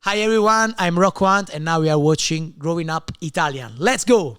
Hi everyone, I'm Rocco Hunt and now we are watching Growing Up Italian. Let's go!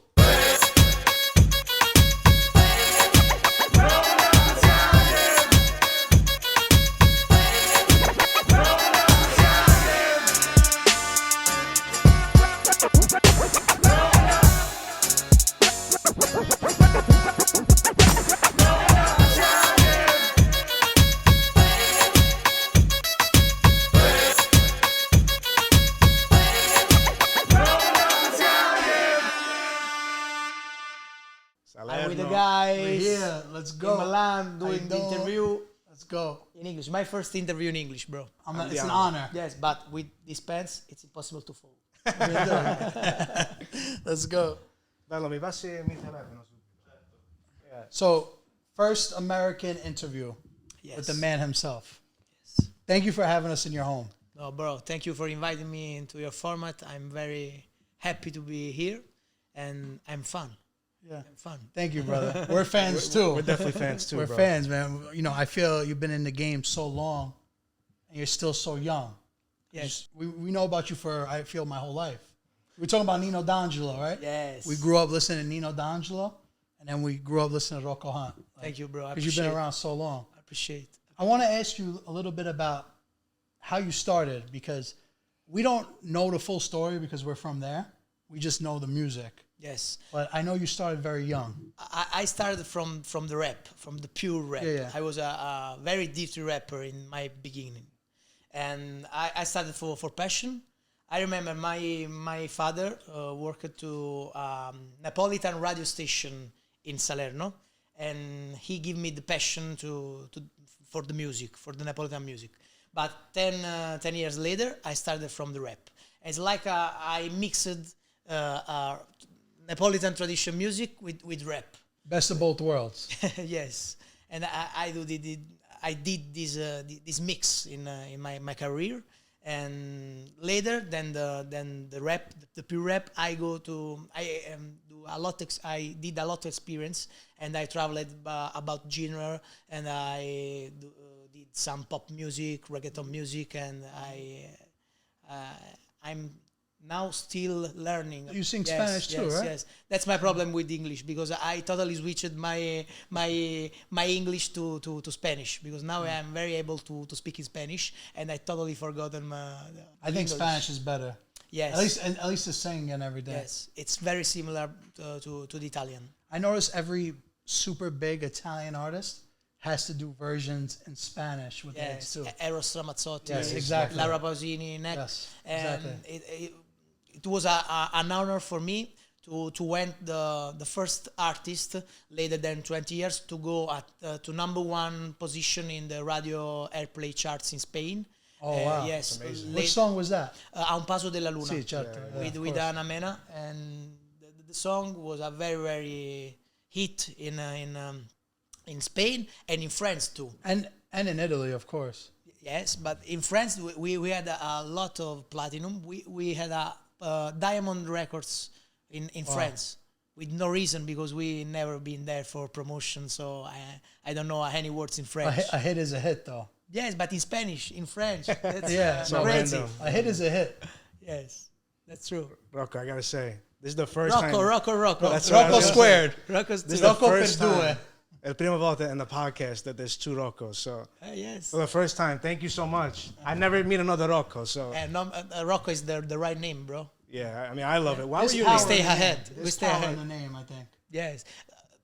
Salerno. I'm with the guys. We're here. Let's go. In Milan doing the interview Let's go. in English. My first interview in English, bro. It's an honor. Yes, but with these pants, it's impossible to follow. Let's go. Bello, mi passi il mio telefono subito. So, first American interview Yes. with the man himself. Yes. Thank you for having us in your home. No, bro, thank you for inviting me into your format. I'm very happy to be here and I'm fun. Yeah. I'm fun. Thank you, brother. We're fans too. We're definitely fans too, We're bro. fans, man. You know, I feel you've been in the game so long and you're still so young. Yes. We know about you for, I feel, my whole life. We're talking about Nino D'Angelo, right? Yes. We grew up listening to Nino D'Angelo, and then we grew up listening to Rocco Hunt. Thank you, bro. I Because you've been appreciate around so long. I appreciate. I want to ask you a little bit about how you started, because we don't know the full story because we're from there. We just know the music. Yes. But I know you started very young. I started from the rap, from the pure rap. Yeah. I was a very dirty rapper in my beginning. And I started for passion. I remember my father worked to Napolitan radio station in Salerno, and he gave me the passion for the music, for the Napolitan music. But 10 years later, I started from the rap. It's like I mixed Napolitan tradition music with rap. Best of both worlds. Yes, and I did this mix in my career, and later than the rap, the pure rap, I did a lot of experience, and I traveled about genre, and I did some pop music, reggaeton music, and I'm now still learning. You sing Spanish too, right? Yes, that's my problem with English, because I totally switched my English to Spanish, because now I am very able to speak in Spanish, and I totally forgotten my. I think English. Spanish is better. Yes. At least the singing and everything. Yes, it's very similar to the Italian. I notice every super big Italian artist has to do versions in Spanish with Yes, it too. Eros Ramazzotti, Yes, exactly. Laura Pausini, Yes, and exactly. it was an honor for me to win the first artist later than 20 years to go to #1 position in the radio airplay charts in Spain. Oh, wow. Yes. Which song was that? A un paso della luna. Sì, certo. With Anna Mena, and the song was a very, very hit in Spain and in France too. And in Italy, of course. Yes, but in France we had a lot of platinum. We had a diamond records in France with no reason, because we never been there for promotion. So I don't know any words in French. A hit is a hit, though. Yes, but in Spanish, in French, that's Yeah, So crazy. random. A hit is a hit. Yes, that's true. Rocco, I gotta say, this is the first time. Rocco. That's what I Rocco was gonna squared. Rocco's This is too. the Rocco first per due. time. El prima volta in the podcast that there's two Roccos. So Yes. for the first time, thank you so much. I never meet another Rocco, so And Rocco is the right name, bro. yeah. I mean, I love it. Why There's were you? power We stay in the name. ahead. We There's stay power ahead. in the name, I think. Yes.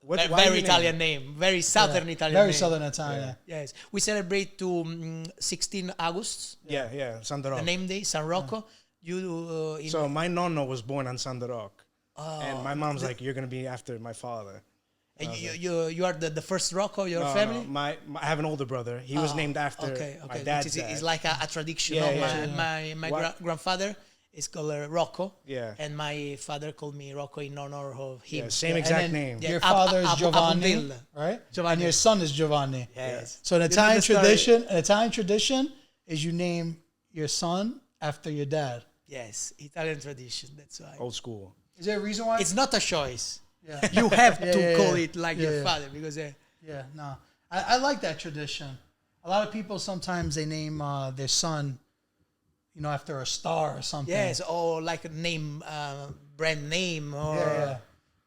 What- Very, why are very you Italian name. Very southern Italian Very name. Southern Italian. Yes. We celebrate to 16 August, Yeah, Santa the Rock. name day, San Rocco. You in So my nonno was born on Santa Rock, and my mom's like, "You're gonna be after my father." you are the first Rocco, your No, family? no, I have an older brother. He was named after Okay. my dad's dad. It's like a tradition. Yeah, of yeah. My What- grandfather is called Rocco. Yeah. And my father called me Rocco in honor of him. Yeah, same And exact then name. Yeah. Your father is Giovanni, Abundilla. right? Giovanni. And your son is Giovanni. Yes. So an You know Italian the story? tradition is you name your son after your dad. Yes, Italian tradition. That's why. Old school. Is there a reason why? It's not a choice. Yeah. You have to yeah, call yeah. it like Yeah, your yeah. father, because Yeah, no. I like that tradition. A lot of people sometimes they name their son after a star or something. Yes, or like a name, brand name, or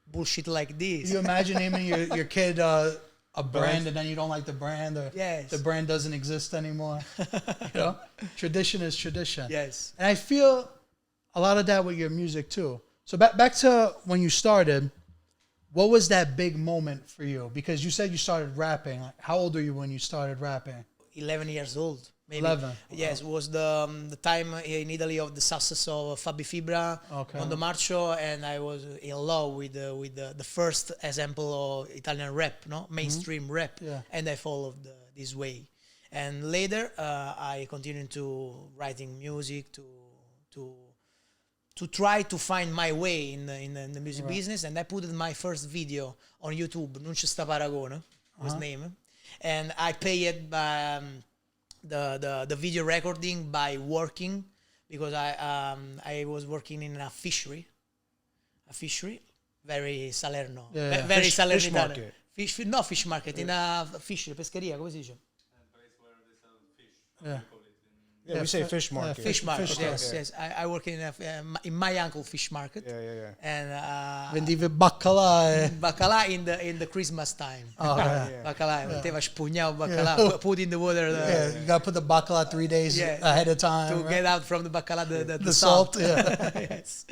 bullshit like this. Can you imagine naming your kid a brand and then you don't like the brand, or Yes. the brand doesn't exist anymore? Tradition is tradition. Yes. And I feel a lot of that with your music too. So back to when you started, what was that big moment for you? Because you said you started rapping. How old were you when you started rapping? 11 years old. Maybe. 11. Yes, it was the time in Italy of the success of Fabi Fibra, Mondo Marcio, and I was in love with the first example of Italian rap, no mainstream rap, and I followed this way. And later, I continued to writing music to try to find my way in the music business, and I put my first video on YouTube. Non ci sta paragone was name, and I paid by. The video recording by working, because I was working in a fishery, very Salerno, very Salernitano. Fish market. Fish market, in a fishery, pescheria, come si dice? Place where they sell fish. Yeah, we say fish market. Fish market, Fish yes, market. yes. I work in my uncle fish market. Yeah. And Vendivi baccalà. bacalà in the Christmas time. Oh, yeah. Bacalà, metteva spugnavo bacalà, put in the water. You got to put the baccalà 3 days ahead of time. To get out from the bacalà the salt. salt. Yes.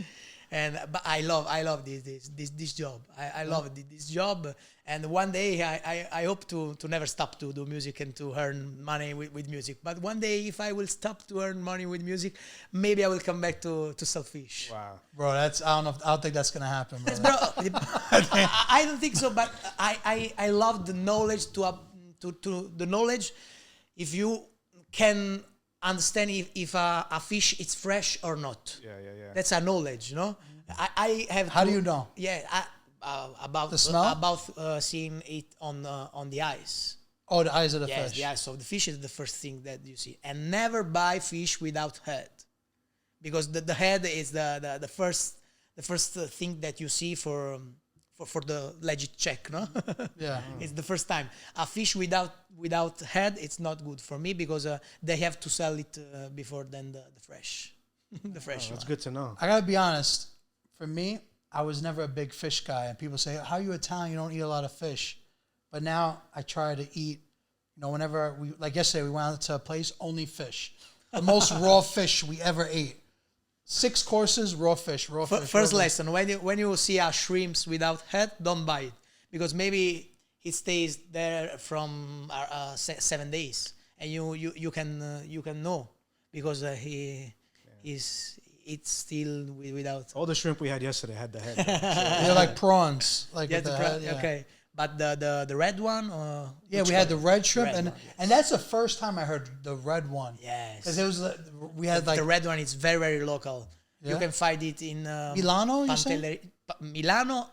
And but I love this job. I love this job. And one day I hope to never stop to do music and to earn money with music. But one day, if I will stop to earn money with music, maybe I will come back to sell fish. Wow. Bro, I don't think that's gonna happen, bro. Bro, I don't think so. But I love the knowledge to the knowledge. If you can understand if a fish is fresh or not. Yeah. That's a knowledge, you know. I have. How do you know? Yeah, about the smell. About seeing it on the eyes. Oh, the eyes of the Yes, fish. the eyes of the fish is the first thing that you see, and never buy fish without head, because the head is the first thing that you see for the legit check, no? Yeah. It's the first time. A fish without head, it's not good for me, because they have to sell it before then the fresh, the fresh That's one. good to know. I gotta be honest. For me, I was never a big fish guy, and people say, "How are you Italian? You don't eat a lot of fish." But now I try to eat. Whenever like yesterday, we went out to a place only fish, the most raw fish we ever ate. 6 courses, raw fish. First lesson: when you see a shrimps without head, don't buy it, because maybe it stays there from 7 days, and you can know, because it's still without. All the shrimp we had yesterday had the head. They're like prawns, like Yeah, with the head, yeah. okay. But the red one, Yeah, we had the red shrimp, Red and one, yes. and that's the first time I heard the red one. Yes, Because it was we had like the red one is very, very local. Yeah? You can find it in Milano, you say? Milano.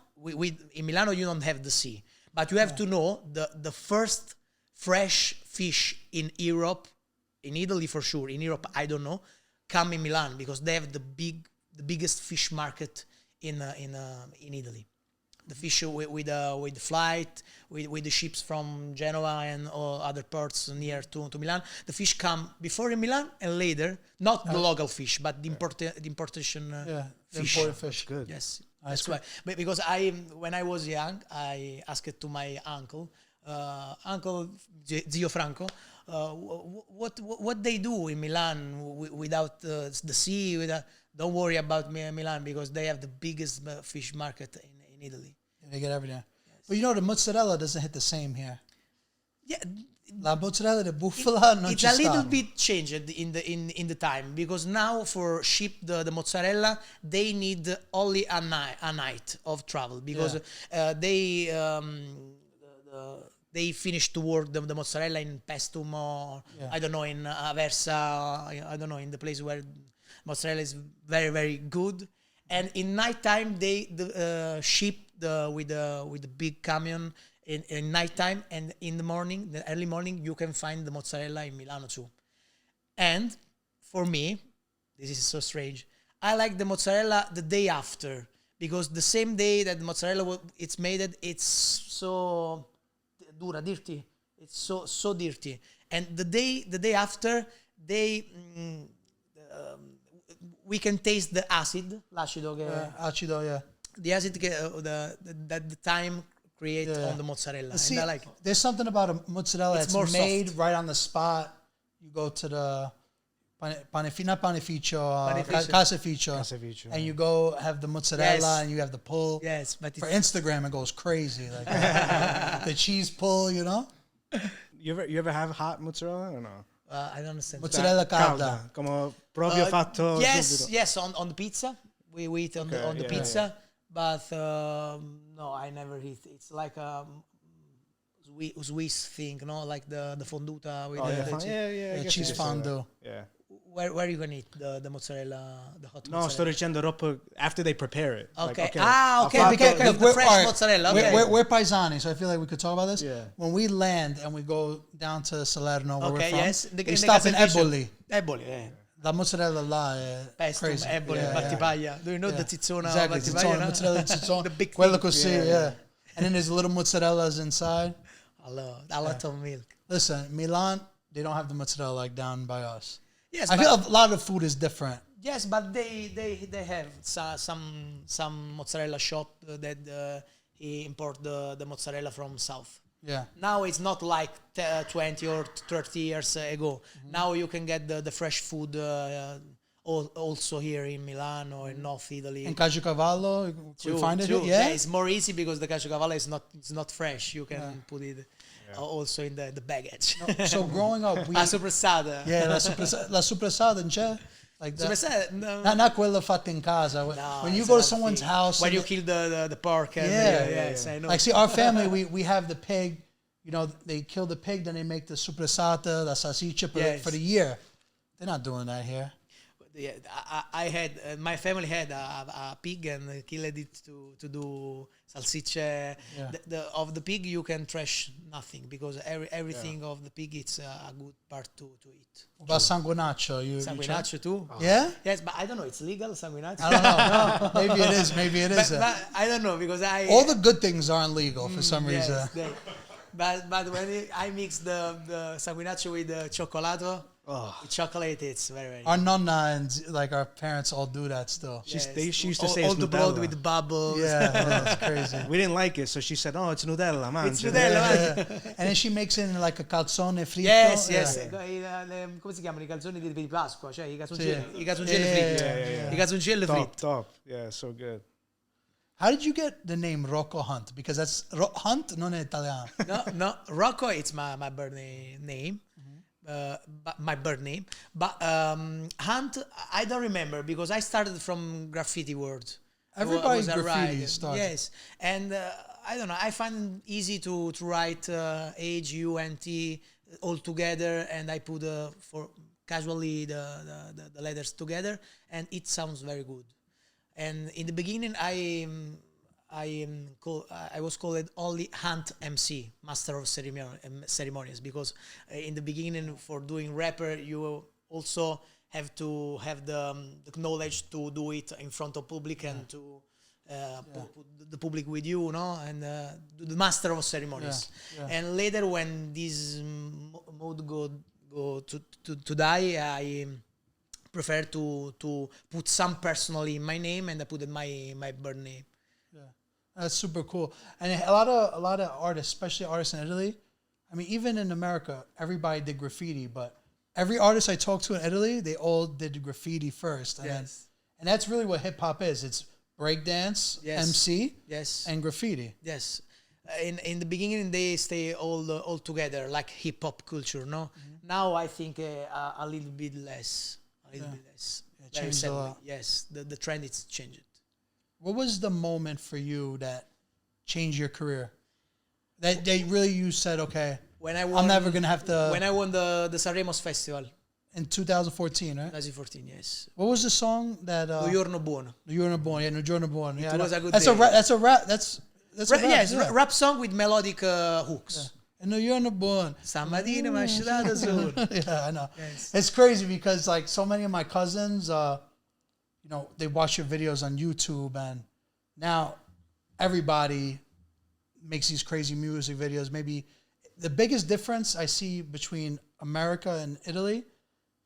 In Milano you don't have the sea, but you have to know the first fresh fish in Europe, in Italy for sure. In Europe, I don't know. Come in Milan, because they have the biggest fish market in Italy. The fish with the flight, with the ships from Genoa and all other ports near to Milan. The fish come before in Milan and later. Not the local fish, but the importation fish. Imported fish. Good. Yes, that's why. But because when I was young, I asked to my uncle, Zio Franco, what they do in Milan without the sea. Don't worry about Milan, because they have the biggest fish market in Italy. They get everything. But the mozzarella doesn't hit the same here. Yeah, La mozzarella di bufala non it's ci a little sta. bit changed in the time, because now for ship the mozzarella they need only a night of travel, because they finish to work the mozzarella in Pestum, or I don't know, in Aversa, I don't know, in the place where mozzarella is very, very good. And in nighttime they ship with the big camion in nighttime, and in the morning, the early morning, you can find the mozzarella in Milano too. And for me, this is so strange, I like the mozzarella the day after, because the same day that the mozzarella it's made, it's so dirty. It's so dirty. And the day after, they we can taste the acid, l'acido, Acido, yeah. the acid that the time create on the mozzarella. See, and I like it. there's something about a mozzarella It's that's more made soft. right on the spot. You go to the not panificio, Panificio. caseificio, and you go have the mozzarella Yes. and you have the pull. Yes, but For it's, Instagram, it goes crazy. Like the cheese pull, you know? You ever have hot mozzarella or no? I don't understand. Mozzarella calda. Como proprio fatto Yes, subito. yes, on the pizza. We eat on the yeah, pizza, but no, I never eat. It's like a Swiss thing, no? Like the fonduta with Oh, the yeah, cheese. yeah, I The guess cheese you could say that. fondue. Yeah. Where you can eat the mozzarella, the hot No, sto mozzarella? dicendo dopo after they prepare it. Like, Okay. ho Okay. fatto- Because the we're- fresh alright, mozzarella. Okay. We're paisani, so I feel like we could talk about this. Yeah. When we land and we go down to Salerno, where Okay, we're from, yes. we stop in caseificio. Eboli. Eboli, yeah. La mozzarella là è Pesto, crazy. eboli, Yeah, yeah. battipaglia. Do you know Yeah. the tizzona Exactly, battipaglia? tizzone, no? mozzarella tizzone. The big Quello thing. così, yeah. And then there's little mozzarellas inside. A lot of milk. Listen, Milan, they don't have the mozzarella like down by us. Yes, I but, feel a lot of food is different. yes, but they have some mozzarella shop that he import the mozzarella from south. Yeah. Now it's not like 20 or 30 years ago. Now you can get the fresh food also here in Milan or in North Italy. In Caciocavallo, we find it True. here? Yeah. It's more easy because the caciocavallo is not fresh. You can put it also in the baggage. So growing up, we... La sopressata. Yeah, la sopressata, c'è? Like that. Sopressata, no. Not quella fatta in casa. When you it's go to another someone's thing. house... When and you kill the pork. And Yeah. yes, I know. Like, see, our family, we have the pig. You know, they kill the pig, then they make the sopressata, the salsiccia Yes. for the year. They're not doing that here. Yeah, I had my family had a pig and killed it to do salsicce. Yeah. Of the pig you can trash nothing because everything of the pig it's a good part to eat. What about sanguinaccio? You Sanguinaccio too. Yeah? Yes, but I don't know. It's legal sanguinaccio. I don't know. Maybe it is. Maybe it is. But I don't know because I All the good things aren't legal for some yes, reason. but when I mix the sanguinaccio with the cioccolato, with chocolate, it's very Our nonna and like our parents all do that still. yes. She used to all, say all it's the blood Nutella. with bubbles. Yeah, it's crazy. We didn't like it, so she said, "Oh, it's Nutella, man." It's Nutella. And then she makes it in like a calzone fritto. Yes, Yeah. yes. Come si chiamano i calzoni di Pasqua? Cioè i Sì. calzoncelli fritti. Yeah. I calzoncelli Top, fritti. top. Yeah, so good. How did you get the name Rocco Hunt? Because that's Hunt non è italiano. No, Rocco, it's my birth name. My birth name. But Hunt, I don't remember because I started from graffiti word. Everybody Was a graffiti writer. starts. Yes, and I don't know. I find it easy to write Hunt all together, and I put for casually the letters together, and it sounds very good. And in the beginning, I was called only Hunt MC, Master of Ceremonies, because in the beginning, for doing rapper, you also have to have the knowledge to do it in front of public and to put the public with you, and do the Master of Ceremonies. Yeah. And later, when this mode go to die, I prefer to put some personally in my name, and I put in my birth name. Yeah, that's super cool. And a lot of artists, especially artists in Italy. I mean, even in America, everybody did graffiti, but every artist I talked to in Italy, they all did graffiti first. And then, Yes. and that's really what hip hop is. It's breakdance, Yes. MC, Yes. and graffiti. Yes. In the beginning, they stay all together, like hip hop culture, no? Now I think a little bit less. A little bit less. Yeah, Very changed a sadly. lot. Yes, the trend is changed. What was the moment for you that changed your career? That really you said, okay, When I I'm never going to have to... When I won the Sanremo Festival, in 2014, right? 2014, yes. What was the song that... Un giorno buono. Un giorno buono. Yeah, Un giorno buono. Yeah, I was know. a good that's day. a rap. That's a rap. That's a rap. Yes, yeah. rap song with melodic hooks. And Un giorno buono. Stamattina mi ha dato solo. Yeah, I know. Yes. It's crazy because like so many of my cousins, they watch your videos on YouTube, and now everybody makes these crazy music videos. Maybe the biggest difference I see between America and Italy,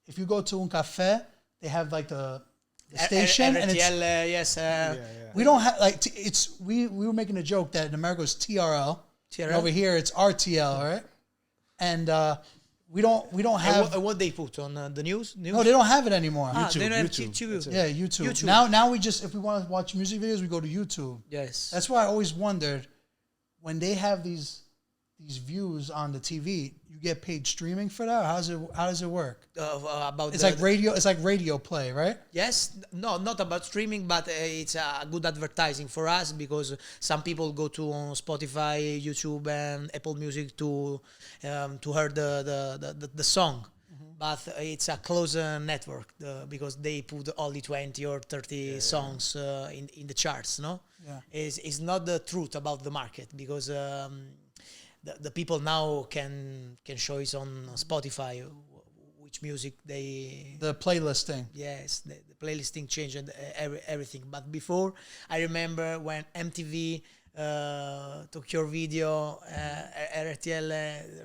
if you go to un cafe, they have like the station, and it's RTL, yes. we don't have like it's we were making a joke that in America it's TRL. And over here it's RTL, right? And we don't have What they put on the news? no, they don't have it anymore. They don't have YouTube. YouTube. Yeah, YouTube. YouTube. Now we just if we want to watch music videos, we go to YouTube. Yes. That's why I always wondered when they have these views on the TV, you get paid streaming for that? How does it work? About It's like radio. It's like radio play, right? Yes, no, not about streaming, but it's a good advertising for us because some people go to Spotify, YouTube, and Apple Music to hear the song. But it's a closed network because they put only 20 or 30 songs in the charts. No, Yeah. It's not the truth about the market because the people now can choose on Spotify which music they. The playlisting. Yes, the playlisting changed and everything. But before, I remember when MTV took your video, RTL,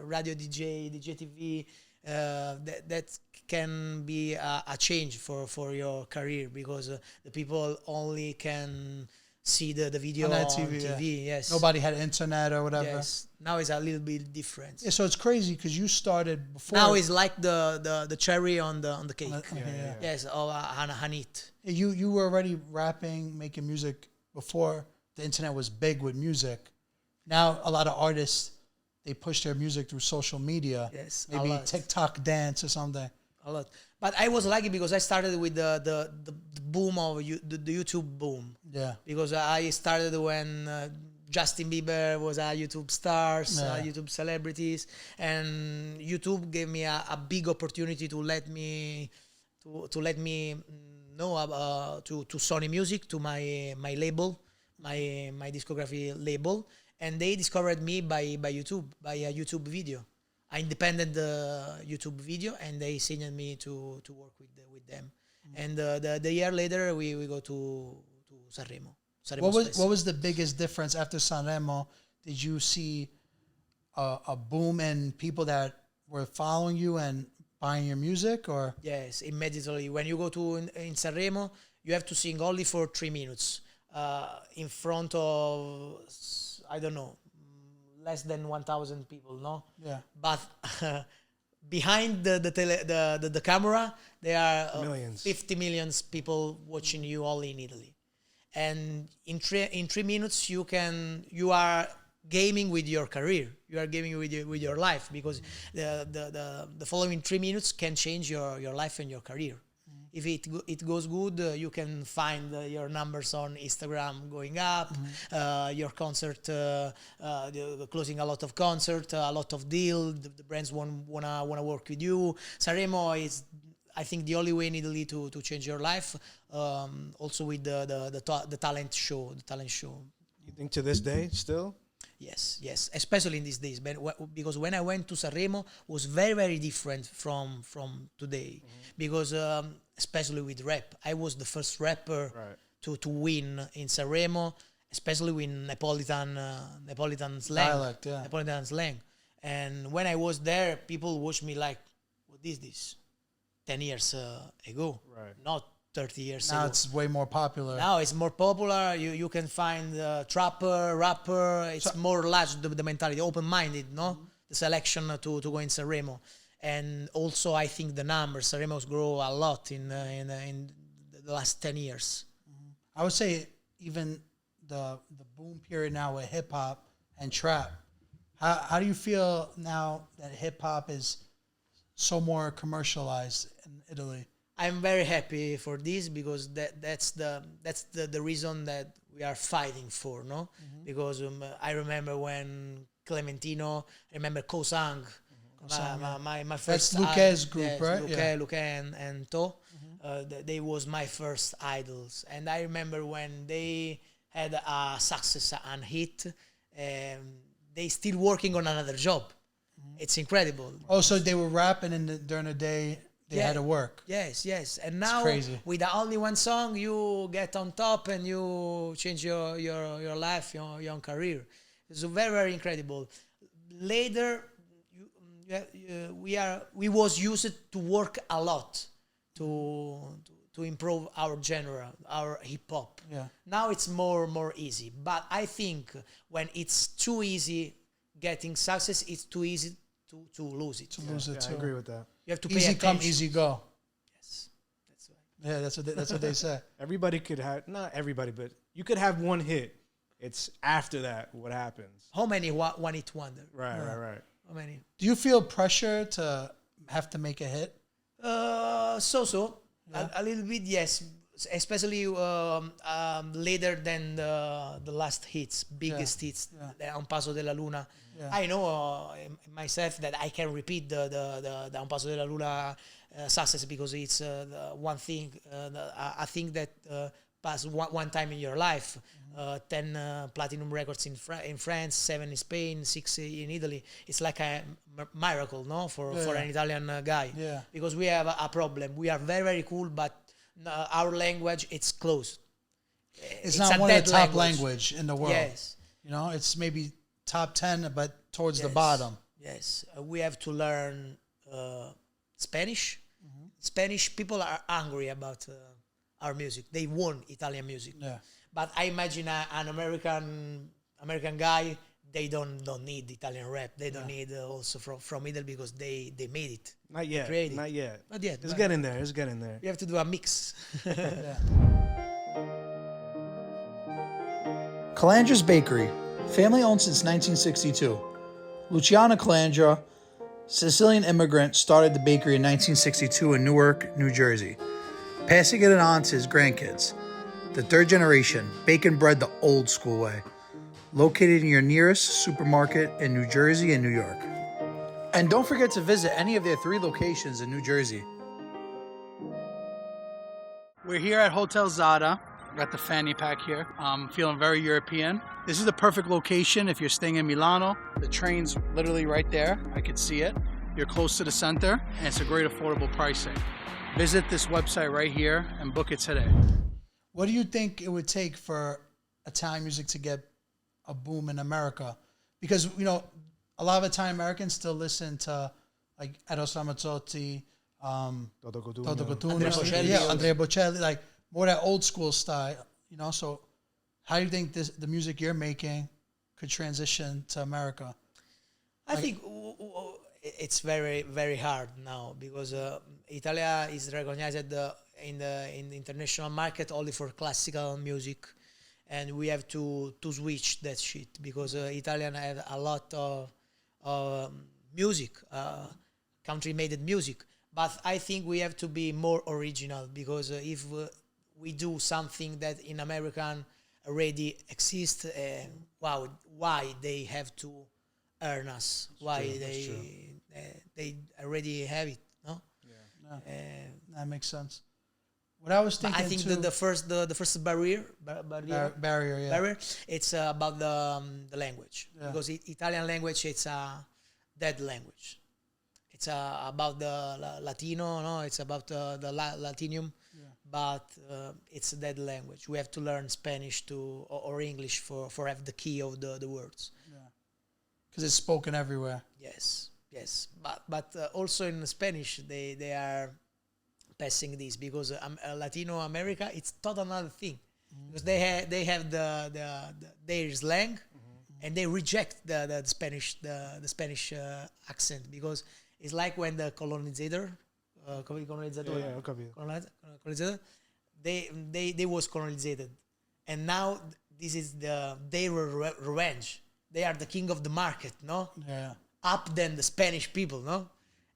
Radio DJ, DJ TV, that can be a change for your career because the people only can see the video On on that TV, TV. Yes. Nobody had internet or whatever. Yes. Now it's a little bit different. Yeah, so it's crazy because you started before. Now it's like the cherry on the cake. Yeah. Yes, or hanit. You were already rapping, making music before the internet was big with music. Now a lot of artists they push their music through social media. Yes, a maybe lot. TikTok dance or something. A lot. But I was lucky because I started with the boom of the YouTube boom. Yeah. Because I started when Justin Bieber was a YouTube stars, YouTube celebrities, and YouTube gave me a big opportunity to let me know about to Sony Music, to my label, my discography label, and they discovered me by YouTube, by a YouTube video, an independent YouTube video, and they signed me to work with them. And the year later we go to Sanremo. What was the biggest difference after Sanremo? Did you see a boom in people that were following you and buying your music, or? Yes, immediately. When you go to in Sanremo, you have to sing only for 3 minutes in front of, I don't know, less than 1,000 people, no? Yeah. But behind the camera, there are Millions. 50 million people watching you only in Italy. And in 3 minutes, you are gaming with your career. You are gaming with your life because the following 3 minutes can change your life and your career. If it goes good, you can find your numbers on Instagram going up. Your concert, closing a lot of concert, a lot of deal. The brands wanna work with you. Sanremo is, I think, the only way in Italy to change your life. Also with the talent show. You think to this day still? Yes, especially in these days, because when I went to Sanremo was very, very different from today, because especially with rap, I was the first rapper to win in Sanremo, especially with Neapolitan slang, Dialect, yeah. Neapolitan slang, and when I was there, people watched me like, what is this? 10 years ago, not 30 years Now ago. it's way more popular. Now it's more popular. You can find trapper, rapper. It's more large, the mentality, open-minded, no? The selection to go in Sanremo. And also, I think the numbers, Sanremo's grow a lot in the last 10 years. I would say even the boom period now with hip-hop and trap. How do you feel now that hip-hop is so more commercialized in Italy? I'm very happy for this because that's the reason that we are fighting for, no? Because I remember when Clementino, I remember Kosang, my first. That's Luque's group, right? Luque and To. They was my first idols, and I remember when they had a success and hit, they still working on another job. It's incredible. Oh, so they were rapping during the day. They had to work. Yes. And now crazy. with the only one song, you get on top and you change your life, your own career. It's very, very incredible. Later, we was used to work a lot to to improve our genre, our hip hop. Yeah. Now it's more easy. But I think when it's too easy getting success, it's too easy to lose it. To lose it Yeah, too. I agree with that. You have to pay Easy attention. come, easy go. Yes, that's right. Yeah, that's what they say. Everybody could have, not everybody, but you could have one hit. It's after that what happens. How many one hit wonder? Right. How many? Do you feel pressure to have to make a hit? A little bit, yes. Especially later than the last hits, biggest hits, the Un Paso de la Luna. Yeah. I know myself that I can repeat the Un Paso de la Luna success because it's the one thing. I think that pass one time in your life. 10 platinum records in France, 7 in Spain, 6 in Italy. It's like a miracle, no, for an Italian guy. Yeah. Because we have a problem. We are very cool, but our language it's closed. It's not one of the top language language in the world. Yes. You know, it's maybe top 10, but towards the Yes. bottom. Yes, we have to learn Spanish. Spanish people are angry about our music. They want Italian music. Yeah. But I imagine an American guy. They don't need Italian rap. They don't need also from Italy because they made it. Not yet. Creative. Not yet. Not yet. It's but getting there. It's getting there. We have to do a mix. Calandra's Bakery, family owned since 1962. Luciana Calandra, Sicilian immigrant, started the bakery in 1962 in Newark, New Jersey, passing it on to his grandkids. The third generation, baking bread the old school way. Located in your nearest supermarket in New Jersey and New York. And don't forget to visit any of their 3 locations in New Jersey. We're here at Hotel Zada. Got the fanny pack here. I'm feeling very European. This is the perfect location if you're staying in Milano. The train's literally right there. I could see it. You're close to the center, and it's a great affordable pricing. Visit this website right here and book it today. What do you think it would take for Italian music to get a boom in America? Because, you know, a lot of Italian Americans still listen to like Eros Ramazzotti, Toto Cotugno. Toto Cotugno, Andrea Bocelli. yeah, Andrea Bocelli, like more that old school style, you know. So, how do you think the music you're making could transition to America? I think it's very hard now because Italia is recognized in the international market only for classical music, and we have to switch that shit because Italian have a lot of music, country-made music. But I think we have to be more original because if we do something that in American already exists, why they have to earn us? Why they already have it? No. That makes sense. What I was But thinking I think too, the first barrier, barrier, it's about the language because Italian language it's a dead language. It's about the Latino, no? It's about the Latinium, but it's a dead language. We have to learn Spanish or English for have the key of the words. because it's spoken everywhere. Yes, but also in Spanish they are passing this because Latino America it's total another thing because they have their slang and they reject the Spanish accent because it's like when the colonizer they was colonized and now this is their revenge. They are the king of the market, no? Yeah. Up than the Spanish people, no?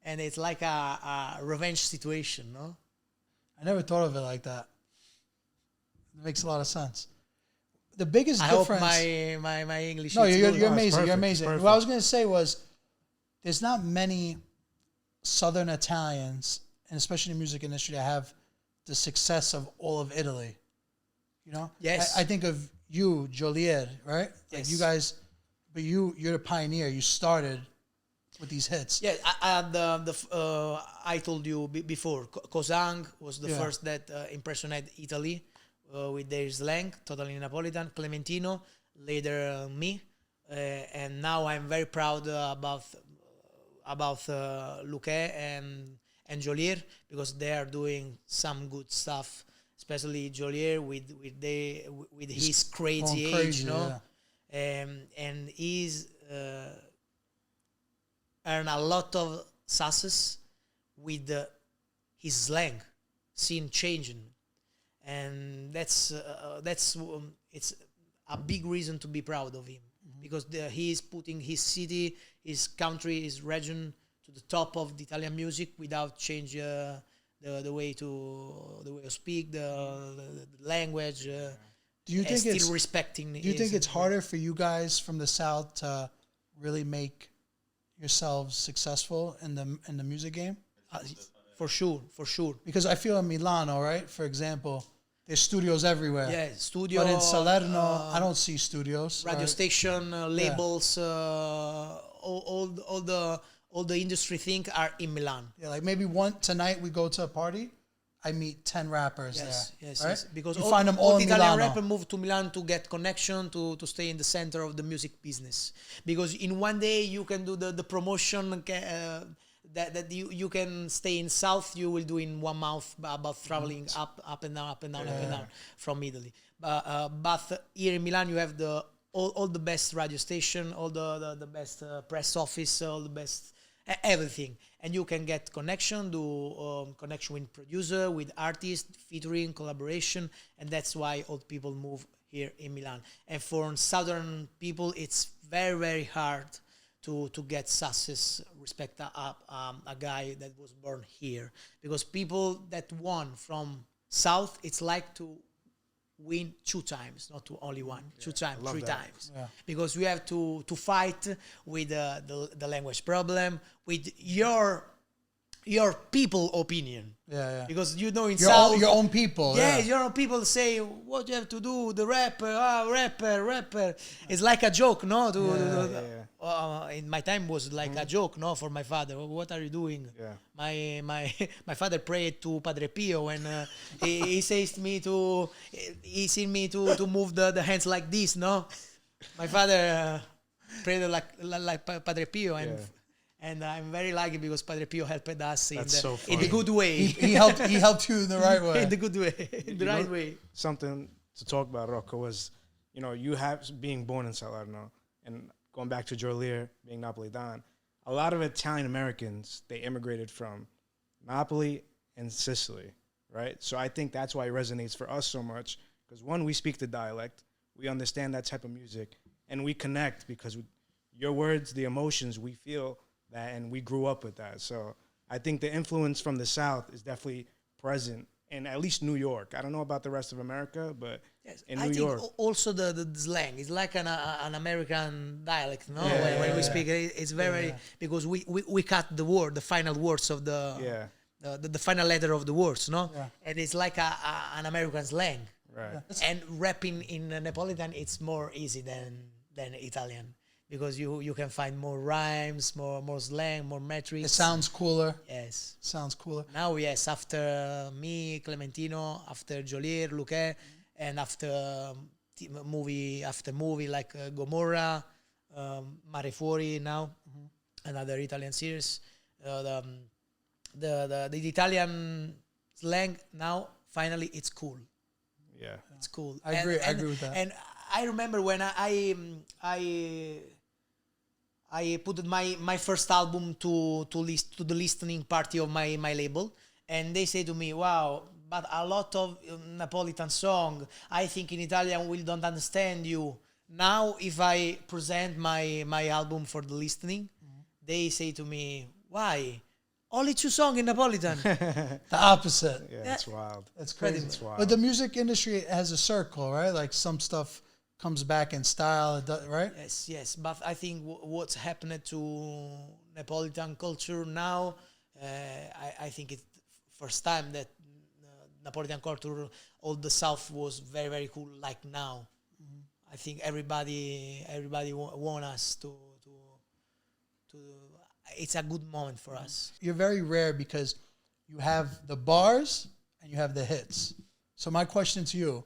And it's like a revenge situation, no? I never thought of it like that. It makes a lot of sense. The biggest I hope difference. my English. No, is you're good. amazing. perfect, You're it's amazing. perfect. What I was going to say was, there's not many Southern Italians, and especially in the music industry, that have the success of all of Italy. You know. Yes. I think of you, Joliet, right? Like Yes. you guys, but you're the pioneer. You started with these hits. Yeah, I told you before. Cosang was the first that impersonated Italy with their slang, totally Napolitan. Clementino, later me, and now I'm very proud about Luque and and Jolier, because they are doing some good stuff, especially Jolier with his crazy going age, crazy, and he's earned a lot of success with his slang scene changing, and that's it's a big reason to be proud of him, because he is putting his city, his country, his region to the top of the Italian music without change the way to speak, the language. Do you think still it's respecting? Do you think it's harder for you guys from the South to really make yourselves successful in the music game? For sure. Because I feel in Milano, right, for example, there's studios everywhere. Yeah, studio. But in Salerno, I don't see studios. Radio right? station, labels, all the industry thing are in Milan. Yeah, like maybe tonight we go to a party, I meet 10 rappers there. Yes, right? yes. Because you find them all the in Italian Milano. rapper move to Milan to get connection, to stay in the center of the music business. Because in one day you can do the promotion that you can stay in South, you will do in 1 month about traveling up and down from Italy. But here in Milan you have all the best radio station, all the best press office, all the best everything, and you can get connection, do connection with producer, with artist, featuring, collaboration, and that's why all people move here in Milan. And for southern people, it's very, very hard to get success, respect a guy that was born here, because people that won from South, it's like to win 2 times, not to only one, 2 times, 3 times, because we have to fight with the language problem, with your people opinion. Because in South, your own people. your own people say what you have to do. The rapper. It's like a joke, no? In my time was like a joke, no? For my father, what are you doing? My father prayed to Padre Pio, and he says to me he seen me to move the hands like this, no? My father prayed like Padre Pio, and I'm very lucky because Padre Pio helped us in the good way. He helped you in the right way. In the good way, in the right way. Something to talk about, Rocco, was, you have being born in Salerno and going back to Jolier, being Napolitan. A lot of Italian Americans, they immigrated from Napoli and Sicily, right? So I think that's why it resonates for us so much, because one, we speak the dialect, we understand that type of music, and we connect because your words, the emotions, we feel that, and we grew up with that. So I think the influence from the South is definitely present in at least New York. I don't know about the rest of America, but in New York. I think also the slang is like an American dialect, no? Yeah, when we speak, it's very because we cut the word, the final words of the final letter of the words, no? And it's like an American slang. Right. And rapping in Neapolitan, it's more easy than Italian, because you can find more rhymes, more slang, more metrics. It sounds cooler. Yes. Sounds cooler. Now, yes, after me, Clementino, after Jolier, Luque, and after movie like Gomorra, Mare Fuori now, another Italian series. The Italian slang now, finally, it's cool. Yeah. It's cool. I agree with that. And I remember when I put my first album to the listening party of my label, and they say to me, "Wow, but a lot of Napolitan song. I think in Italian we don't understand you." Now, if I present my album for the listening, they say to me, "Why? Only 2 songs in Napolitan." The opposite. Yeah, it's wild. That's crazy. It's wild. But the music industry has a circle, right? Like some stuff comes back in style, right? Yes. But I think what's happened to Napolitan culture now, I think it's first time that Napolitan culture, all the South was very, very cool like now. I think everybody want us to it's a good moment for us. You're very rare because you have the bars and you have the hits. So my question to you,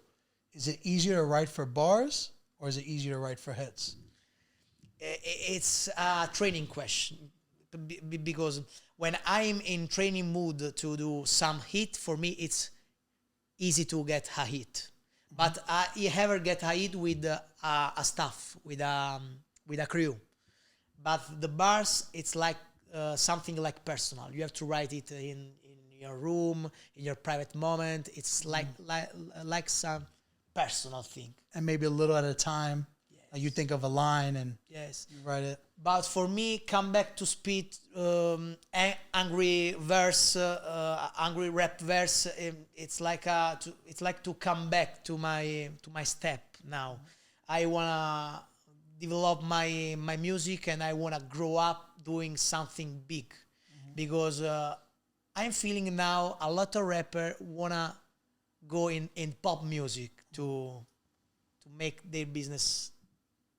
is it easier to write for bars or is it easier to write for hits? It's a training question. because when I'm in training mood to do some hit, for me it's easy to get a hit. But I ever get a hit with a staff, with a crew. But the bars, it's like something like personal. You have to write it in your room, in your private moment. It's like some personal thing. And maybe a little at a time. Like you think of a line and Yes. you write it. But for me, come back to speed, angry verse, angry rap verse. It's like to come back to my step now. I wanna develop my music and I wanna grow up doing something big, because I'm feeling now a lot of rapper wanna go in pop music to make their business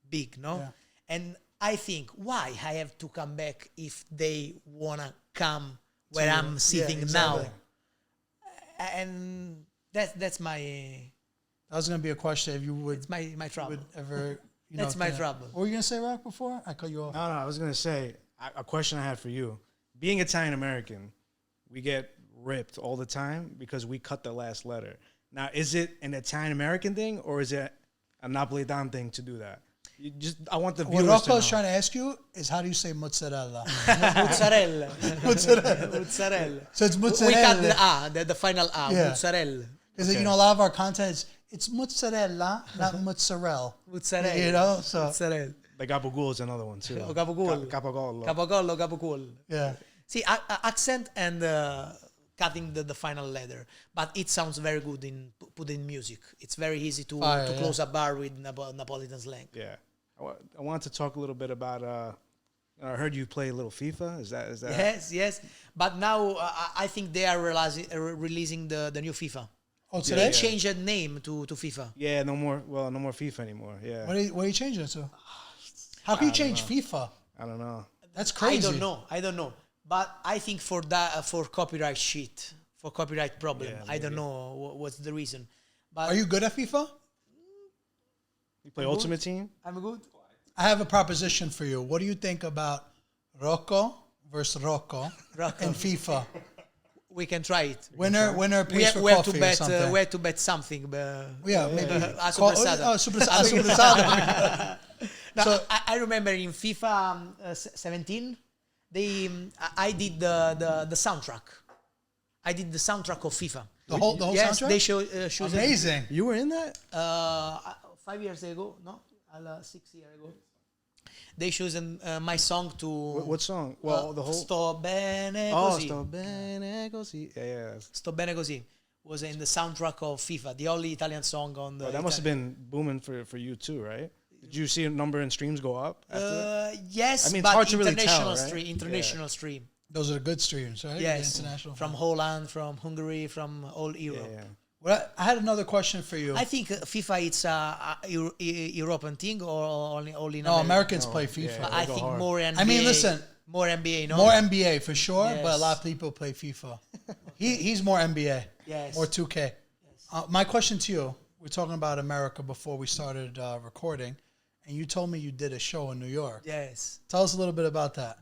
big, no? Yeah. And I think, why I have to come back if they wanna come where To- I'm sitting exactly. now? And that's my That was gonna be a question if you would it's my trouble. would ever. You That's know, my think- trouble. What were you gonna say, Rock? Before I cut you off. No, I was gonna say a question I had for you. Being Italian American, we get ripped all the time because we cut the last letter. Now, is it an Italian American thing or is it a Napolitan thing to do that? I want the What viewers Rocco to is know. trying to ask you is how do you say mozzarella? Mozzarella. Mozzarella. Mozzarella. So it's We cut mozzarella. the A, the final A. Yeah. Mozzarella. Because you know a lot of our content is it's mozzarella, not mozzarella. Mozzarella. You know, so Mozzarella. The gabagool is another one too. O gabagool. Capogollo. Capogollo, capocool. yeah. See, accent and cutting the final letter, but it sounds very good in put in music. It's very easy to Fire, to yeah. close a bar with Napolitan slang. Yeah. I wanted to talk a little bit about. I heard you play a little FIFA. Is that? Yes. But now I think they are releasing the new FIFA. Oh, They today? Yeah. changed the name to FIFA. Yeah. No more. Well, no more FIFA anymore. Yeah. What are you changing it to? How can you change FIFA? I don't know. That's crazy. I don't know. But I think for that for copyright shit, for copyright problem, Yeah, I don't maybe. know what's the reason. But Are you good at FIFA? You play Ultimate Team? I'm good. I have a proposition for you. What do you think about Rocco versus Rocco Rocco. in FIFA? We can try it. Winner We pays have, for we have coffee to or bet. something. We have to bet something. Yeah, maybe. A sopressata. Oh, sopressata. No, So- I remember in FIFA 17, I did the soundtrack. I did the soundtrack of FIFA. The whole Yes, soundtrack? they show Amazing. You were in that? 5 years ago, no, 6 years ago. They chosen my song to What song? Well, the whole. Sto bene Oh, così. sto bene così. Yeah. Sto bene così was in the soundtrack of FIFA, the only Italian song on the. Oh, that must have been booming for you too, right? Did you see a number in streams go up after that? Yes, I mean, it's but hard to really tell, international right? stream. International stream. Those are the good streams, right? Yes, The international. from Holland, from Hungary, from all Europe. Yeah. Well, I had another question for you. I think FIFA it's a European thing or only in No, America. Americans No, play yeah. FIFA. I go think hard. more NBA. I mean, listen, more NBA, no? more NBA for sure, but a Yes. lot of people play FIFA. He's more NBA, Yes. more 2K. My question to you: we're talking about America before we started recording, and you told me you did a show in New York. Yes. Tell us a little bit about that.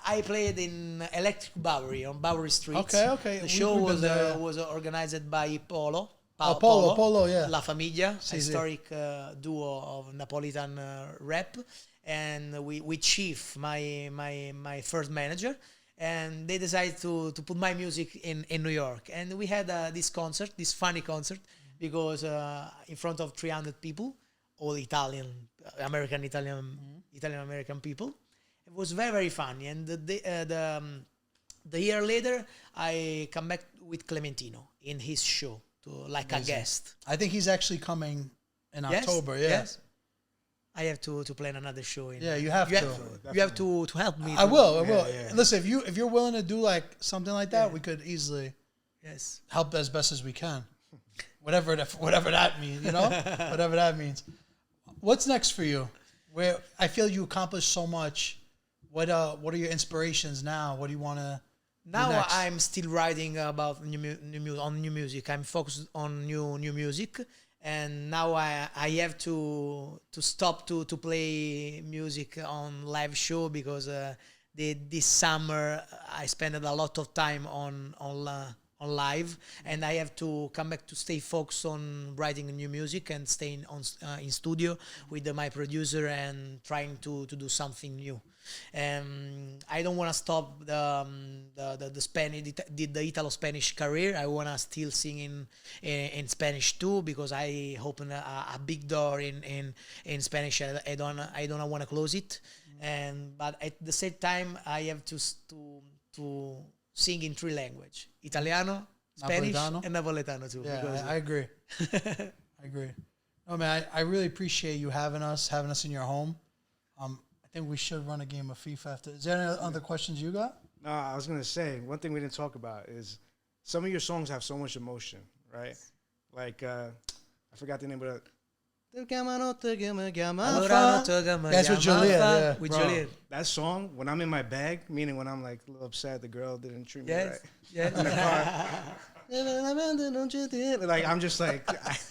I played in Electric Bowery on Bowery Street. Okay. The show we've been there. was organized by Polo. Polo, yeah. La Famiglia, Sì. historic duo of Napolitan rap, and we Chief, my first manager, and they decided to put my music in New York, and we had this funny concert, because in front of 300 people, all Italian American people. It was very, very funny, and the year later, I come back with Clementino in his show a guest. I think he's actually coming in Yes, October. Yeah. yes. I have to plan another show. Yeah, you have to. You have to help me. I will. yeah. Listen, if you're willing to do like something like that, we could easily Yes. help as best as we can. Whatever that means, you know? Whatever that means. What's next for you? Where I feel you accomplished so much. What are your inspirations now? What do you want to Now next? I'm still writing about new music. I'm focused on new music, and now I have to stop to play music on live show, because this summer I spent a lot of time on live, and I have to come back to stay focused on writing new music and staying in studio with my producer and trying to do something new. I don't want to stop the Spanish the Italo-Spanish career. I want to still sing in Spanish too, because I open a big door in Spanish. I don't want to close it, but at the same time I have to sing in 3 languages: Italiano, Spanish, Napoletano? and Napoletano too. Yeah, because I agree. I agree. No, man, I really appreciate you having us in your home. I think we should run a game of FIFA after. Is there any other questions you got? No, I was gonna say one thing we didn't talk about is some of your songs have so much emotion, right? Like I forgot the name of it. That's with Juliet. Yeah. With Bro, Juliet. that song, when I'm in my bag, meaning when I'm like a little upset the girl didn't treat me Yes. right. Yes. In the car. Like I'm just like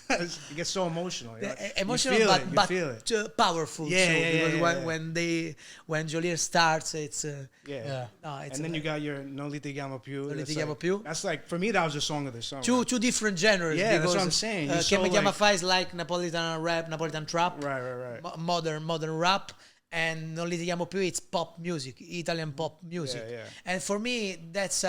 it gets so emotional. You're like, Emotional, you feel but, it, you but feel it. powerful Yeah, too. yeah, Because yeah, when Juliet starts, it's Yeah. Yeah. it's And then you got your Non litighiamo più. Non That's litighiamo like- più. That's like for me that was the song of the summer. two different genres. Yeah, that's because, what I'm saying. You're Che so, mi chiama like- fa is like Napolitan rap, Napolitan trap, Right. modern rap, and Non litighiamo più, it's pop music, Italian pop music. Yeah. And for me, that's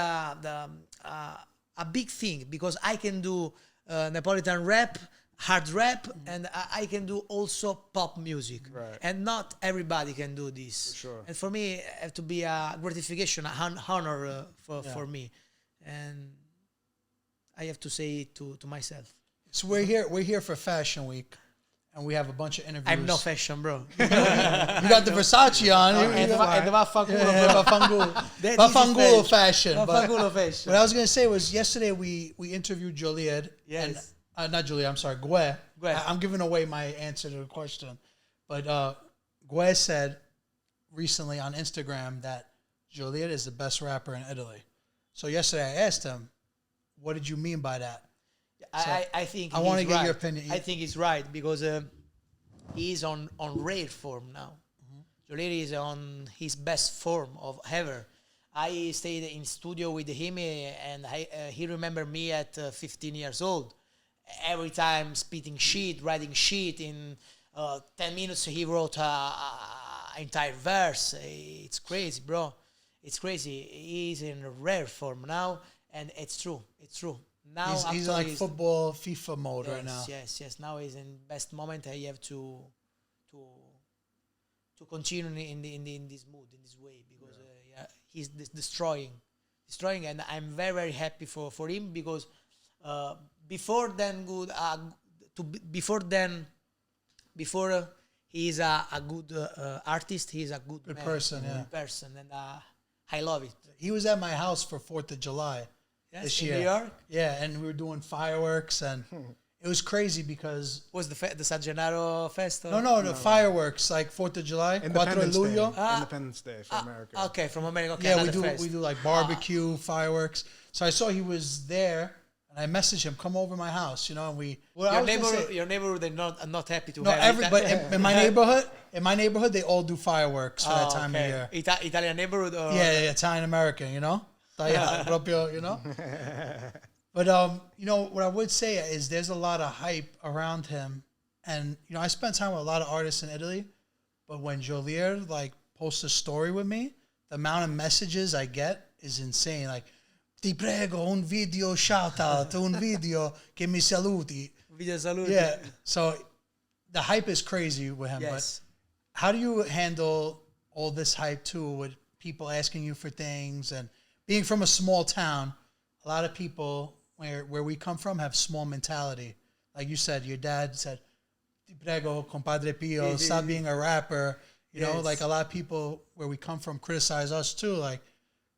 a big thing, because I can do Napolitan rap, hard rap, and I can do also pop music. Right. And not everybody can do this. For sure. And for me, it have to be a gratification, a honor for me. And I have to say it to myself. So we're here for Fashion Week, and we have a bunch of interviews. I'm no fashion, bro. You got the Versace on. And vaffanculo, Yeah, bro. Vaffanculo fashion. But Vaffanculo fashion. what I was gonna say was yesterday we interviewed Juliet. Yes. And, not Juliet. I'm sorry, Gue. Gue. I'm giving away my answer to the question, but Gue said recently on Instagram that Juliet is the best rapper in Italy. So yesterday I asked him, "What did you mean by that?" I think I wanna he's get right. your opinion. I think he's right, because he's on rare form now. Juliet is on his best form of ever. I stayed in studio with him, and he remembered me at 15 years old. Every time spitting shit, writing shit. In 10 minutes, he wrote a entire verse. It's crazy, bro. It's crazy. He's in rare form now, and it's true. It's true. Now He's after like football FIFA mode right now. Yes. Now he's in best moment. I have to continue in this mood, in this way, because he's destroying, and I'm very, very happy for him, because before he's a good artist, he's a good man, person, yeah. good person, and I love it. He was at my house for 4th of July Yes, this in year. New York. Yeah, and we were doing fireworks, and it was crazy because Was the San Gennaro Fest? no, fireworks like 4th of July, 4 de Independence Day. Luglio. Independence Day for America. Okay, from America. Okay, Yeah, we another do fest. like barbecue, fireworks. So I saw he was there, and I messaged him, "Come over to my house," and we. Well, Your neighborhood, are not happy to No, have it. but in my neighborhood, they all do fireworks for that time of year. Italian neighborhood, or Yeah, Italian American, proprio. But what I would say is there's a lot of hype around him, and I spent time with a lot of artists in Italy, but when Joliet posts a story with me, the amount of messages I get is insane. Like, ti prego, un video shout out, un video che mi saluti. Video salute. Yeah, so the hype is crazy with him. Yes. But how do you handle all this hype too, with people asking you for things, and being from a small town? A lot of people where we come from have small mentality. Like you said, your dad said, "Ti prego, compadre Pio, stop being a rapper." Yes. A lot of people where we come from criticize us too. Like,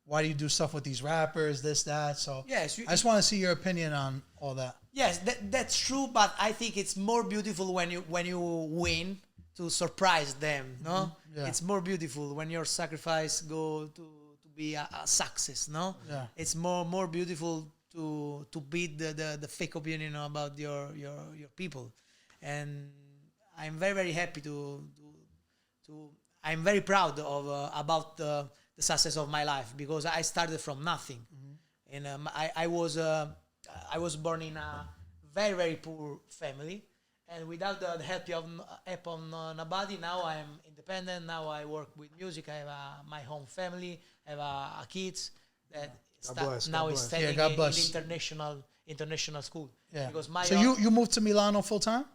why do you do stuff with these rappers, this, that? So Yes, I just want to see your opinion on all that. Yes, that's true. But I think it's more beautiful when you win, to surprise them. No, Yeah. It's more beautiful when your sacrifice go to be a success. No, Yeah. It's more beautiful to beat the fake opinion about your people. And I'm very, very happy to I'm very proud of about the success of my life, because I started from nothing, and I was born in a very very poor family, and without the help of nobody. Now I'm independent. Now I work with music. I have my home family. I have kids that now is studying God in bless. international school. Yeah. Because my So you moved to Milano full time?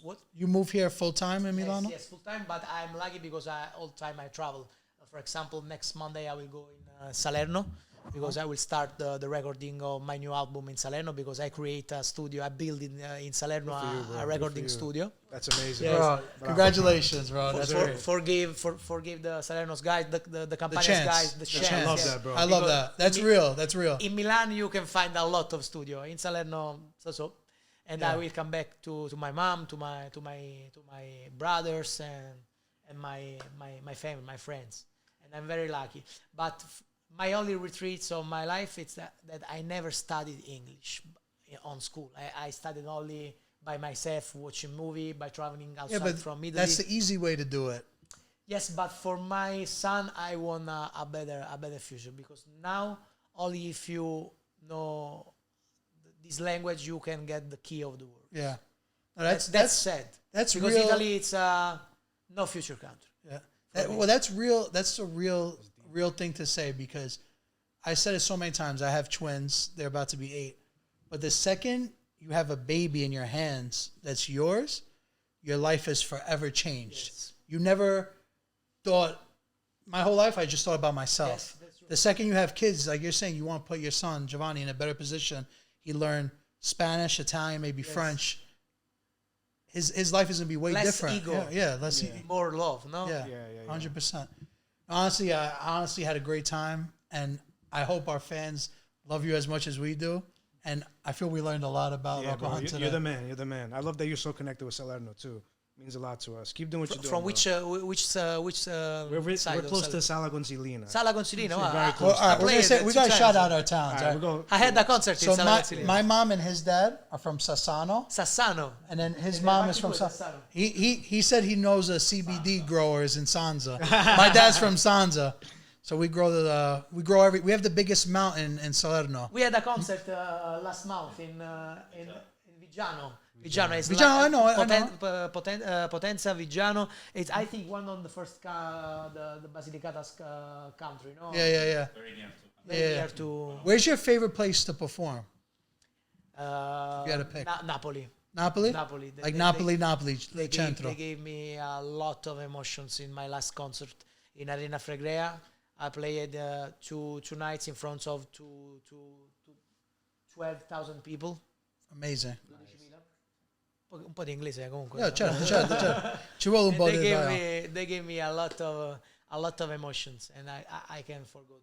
what? You moved here full time in Milano? Yes, full time. But I'm lucky because all the time I travel. For example, next Monday I will go in Salerno, because I will start the recording of my new album in Salerno, because I create a studio. I build in Salerno a recording studio. That's amazing. Yes. Bro, congratulations, bro. That's great. Forgive the Salerno's guys, the Campania's chance. guys, the chance. I love yes. that, bro. I love that. That's real. That's real. In Milan, you can find a lot of studio. In Salerno, so. And I will come back to my mom, to my brothers and my family, my friends. And I'm very lucky. But my only retreats of my life is that I never studied English on school. I studied only by myself, watching movie, by traveling outside from Italy. That's the easy way to do it. Yes, but for my son, I want a better future, because now only if you know this language you can get the key of the world. Yeah. No, That's sad. That's because real. Italy, it's no future country. Yeah. Well, that's real. That's a real thing to say, because I said it so many times. I have twins. They're about to be 8. But the second you have a baby in your hands that's yours, your life is forever changed. Yes. You never thought, my whole life I just thought about myself. Yes, that's true. The second you have kids, like you're saying, you want to put your son, Giovanni, in a better position. He learned Spanish, Italian, maybe French. His life is going to be way Less different. ego. Less More love, no? Yeah, Yeah. 100%. Honestly, I honestly had a great time, and I hope our fans love you as much as we do. And I feel we learned a lot about Yeah, Rocco bro, Hunt today. you're the man. You're the man. I love that you're so connected with Salerno too. Means a lot to us. Keep doing what you're doing. From bro. which We're side? close to Sala Consilina. Sala Consilino. very Well, close. all right, we're gonna say we gotta shout out our towns. All right, all we'll right? go. I had a concert So in Sala Consilino. my mom and his dad are from Sassano, Sassano. and then his And mom then is from Rocco Sassano. Sassano. He said he knows a CBD growers in Sanza. My dad's from Sanza, so we we have the biggest mountain in Salerno. We had a concert last month in Viggiano. Viggiano is Viggiano, I know. Potenza, Viggiano. It's, I think, one of the first the Basilicata's country. No. Yeah. Very near to Very Yeah. near to Where's your favorite place to perform? you had to pick. Napoli. Napoli? Napoli. Like Napoli, They Centro. gave me a lot of emotions in my last concert in Arena Fregrea. I played two nights in front of 12,000 people. Amazing. Un po' di inglese comunque. Yeah, certo. Ci vuole un po' di They gave me a lot of emotions, and I can't forget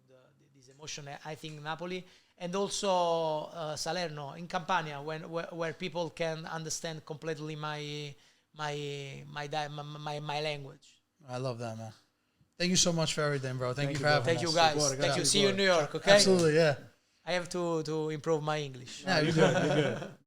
this emotion. I think Napoli, and also Salerno in Campania, where people can understand completely my language. I love that, man. Thank you so much for everything, bro. Thank you for having Thank us. you guys. Support, Thank you. guys. See you in New York. Okay. Absolutely, yeah. I have to improve my English. Yeah, you're good.